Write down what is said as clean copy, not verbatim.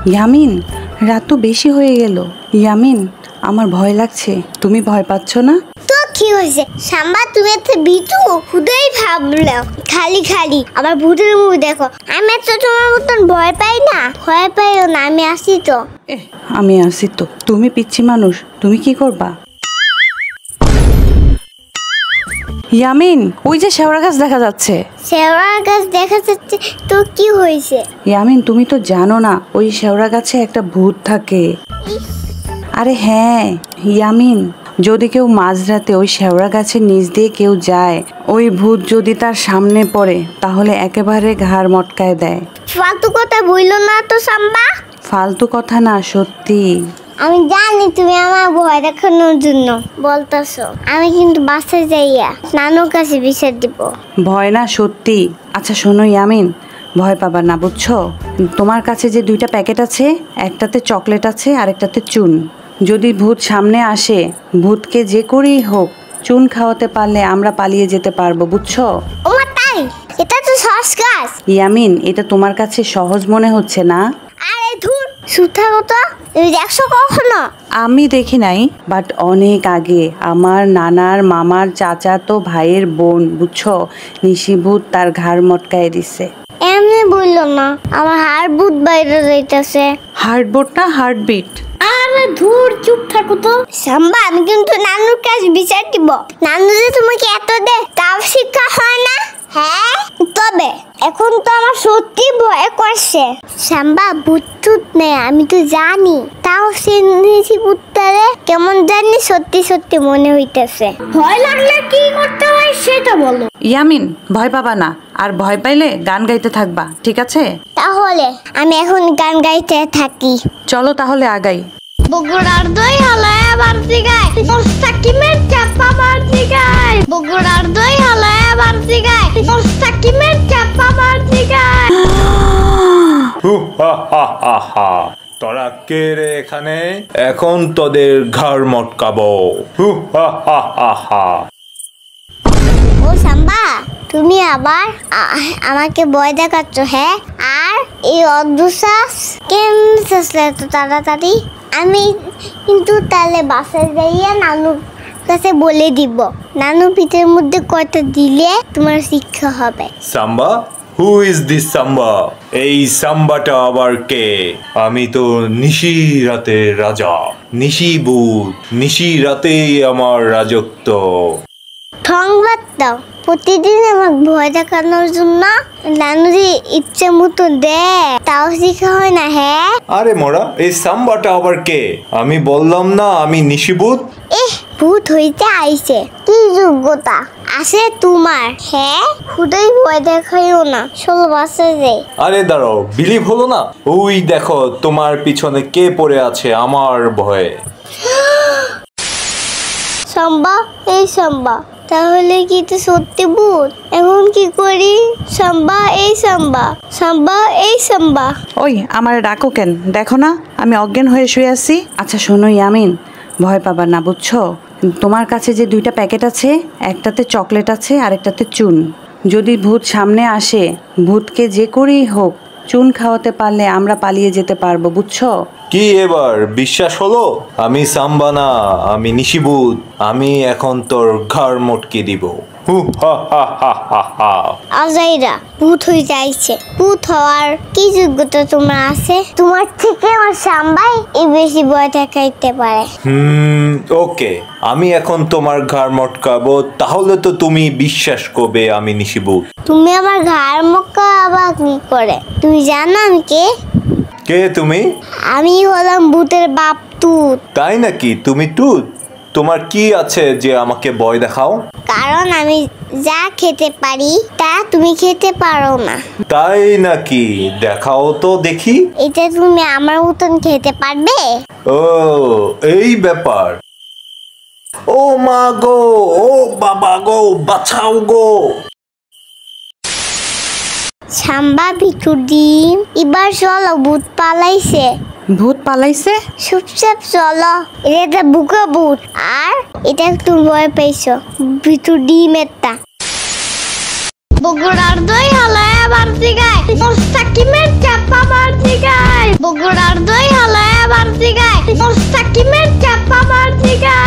ইয়ামিন, রাত তো বেশি হয়ে গেল। ইয়ামিন, আমার ভয় লাগছে। তুমি ভয় পাচ্ছ না? তো কি হয়েছে সাম্বা, তুমি এত ভীতু খুদাই ভাবলো খালি খালি আবার ভূতের মুভি দেখো। আমি তো তোমার মতন ভয় পাই না। ভয় পাইও না, আমি আসি তো। আমি আসি তো। তুমি পিচ্ছি মানুষ, তুমি কি করবা? ইয়ামিন, ওই যে শেওড়া গাছ দেখা যাচ্ছে। শেওড়া গাছ দেখা যাচ্ছে তো কি হয়েছে? ইয়ামিন, তুমি তো জানো না ওই শেওড়া গাছে একটা ভূত থাকে। আরে হ্যাঁ ইয়ামিন, যদি কেউ মাঝরাতে ওই শেওড়া গাছের নিচ দিয়ে কেউ যায়, ওই ভূত যদি তার সামনে পড়ে তাহলে একেবারে ঘাড় মটকায় দেয়। ফালতু কথা বইলো না তো সাম্বা। ফালতু কথা না, সত্যি। আমি জানি তুমি আমার ভয় দেখানোর জন্য বলতেছো। আমি কিন্তু বাসায় যাইয়া নানুর কাছে বিচার দিব। ভয় না, সত্যি। আচ্ছা শোনো ইয়ামিন, ভয় পাবা না, বুঝছো? তোমার কাছে যে 2টা প্যাকেট আছে, একটাতে চকলেট আছে আর একটাতে চুন। যদি ভূত সামনে আসে, ভূতকে যে করেই হোক চুন খাওয়াতে পারলে আমরা পালিয়ে যেতে পারবো, বুঝছো? ওমা তাই? এটা তো সহজ কাজ। ইয়ামিন, এটা তোমার কাছে সহজ মনে হচ্ছে না? আরে ধুর, সুথা কথা। তুমি দেখছো কখনো? আমি দেখি নাই, বাট অনেক আগে আমার নানার মামার চাচা তো ভাইয়ের বোন, বুঝছো, নিশি ভূত তার ঘাড় মটকায় দিছে। এমনি বললো না, আমার হার্ট বুট বাইরে যাইতেছে। হার্টবিট না, হার্টবিট। আরে ধুর, চুপ থাকো তো। সাম্বা, আমি কিন্তু নানুর কাছে বিচার দিব। নানু যে তোমাকে এত দে তাও শিক্ষা হয় না। হ্যাঁ, তবে এখন তো আমার সত্যি ভয় করছে। সাম্বা, ভূত নেই আমি তো জানি, তাও সে ভূতটারে কেমন জানি সত্যি সত্যি মনে হইতেছে। ভয় লাগলে কি করতে হয় সেটা বলো। ইয়ামিন, ভয় পাবা না, আর ভয় পাইলে গান গাইতে থাকবা, ঠিক আছে? তাহলে আমি এখন গান গাইতে থাকি। চলো তাহলে আগাই। বগুড়ার দই হালায় বাড়তি গায়, মোস্তাকিমের চাপা বাড়তি গায়। বগুড়ার দই হালায় বাড়তি গায়, মোস্তাকিমের চাপা বাড়তি গায়। তোরা কে রে এখানে? এখন তোদের ঘাড় মটকাবো। ও সাম্বা, তুমি আবার আমাকে ভয় দেখাচ্ছ? হ্যাঁ, আর এই অদ্ভুত কেন এত তাড়াতাড়ি? আমি কিন্তু তাহলে বাসায় যাইয়া নানুর কাছে বলে দিব। নানু পিঠের মধ্যে কয়টা দিলে তোমার শিক্ষা হবে। সাম্বা, হু ইজ দিস সাম্বা? এই সাম্বাটা আবার কে? আমি তো নিশি রাতের রাজা, নিশি ভূত। নিশি রাতেই আমার রাজত্ব। সংবাদ দাও, প্রতিদিন আমার ভয় দেখানোর জন্য নানুরি ইচ্ছে মতো দে, তাও শিখা হয় না। হ্যাঁ, আরে মোরা, এই সাম্বাটা আবার কে? আমি বললাম না আমি নিশিভূত। ভূত হইতে আইছে, কি যোগ্যতা আছে তোমার? হ্যাঁ, খুদাই ভয় দেখাইও না, 16 বছর যাই। আরে দাঁড়াও, বিলিভ হলো না? ওই দেখো তোমার পিছনে কে পড়ে আছে আমার ভয়ে। সম্ভব? এই সম্ভব? তাহলে কি তো সত্যি ভূত? এখন কি করি? সম্ভা, এই সম্ভা, সম্ভা, এই সম্ভা। ওই আমার ডাকো কেন? দেখো না আমি অজ্ঞান হয়ে শুয়ে আছি। আচ্ছা শোনো ইয়ামিন, ভয় পাবা না, বুঝছো? তোমার কাছে যে 2টা প্যাকেট আছে, একটাতে চকলেট আছে আর একটাতে চুন। যদি ভূত সামনে আসে, ভূতকে যে করেই হোক চুন খাওয়াতে পারলে আমরা পালিয়ে যেতে পারবো, বুঝছো? কি এবার বিশ্বাস হলো? আমি সাম্বা না, আমি নিশিভূত। আমি এখন তোর ঘাড় মটকে দিব। আজাইরা ভূত হয়ে যাইছে। ভূত হওয়ার কি যোগ্যতা তোমার আছে? তোমার থেকে আমার সাম্বাই এই বেশি ভয় দেখাইতে পারে। ওকে, আমি এখন তোমার ঘাড় মটকাবো, তাহলে তো তুমি বিশ্বাস করবে আমি নিশিভূত। তুমি আমার ঘাড় মক্কা আবার কি করে? তুমি জানো আমি কে? কে তুমি? আমি হলাম ভূতের বাপ তুত। তাই নাকি? তুমি টুত? তোমার কি আছে যে আমাকে ভয় দেখাও? কারণ আমি যা খেতে পারি তা তুমি খেতে পারো না। তাই নাকি? দেখাও তো দেখি। এটা তুমি আমার মতন খেতে পারবে? ও, এই ব্যাপার। ও মা গো, ও বাবা গো, বাঁচাও গো। সাম্বা ভিতর ডিম, এবার চলো, ভূত পালাইছে। ভূত পালাইছে? চুপচাপ চলো, এটা বুকা ভূত, আর এটা একটু ভয় পাইছো। ভিতর ডিম একটা। বগুড়ার দই হালায় বাড়তি গায়, মোস্তাকিমের চাপা বাড়তি গায়। বগুড়ার দই হলো এবার দিগায় মোস্তাকিমের চাপা বার দিগায়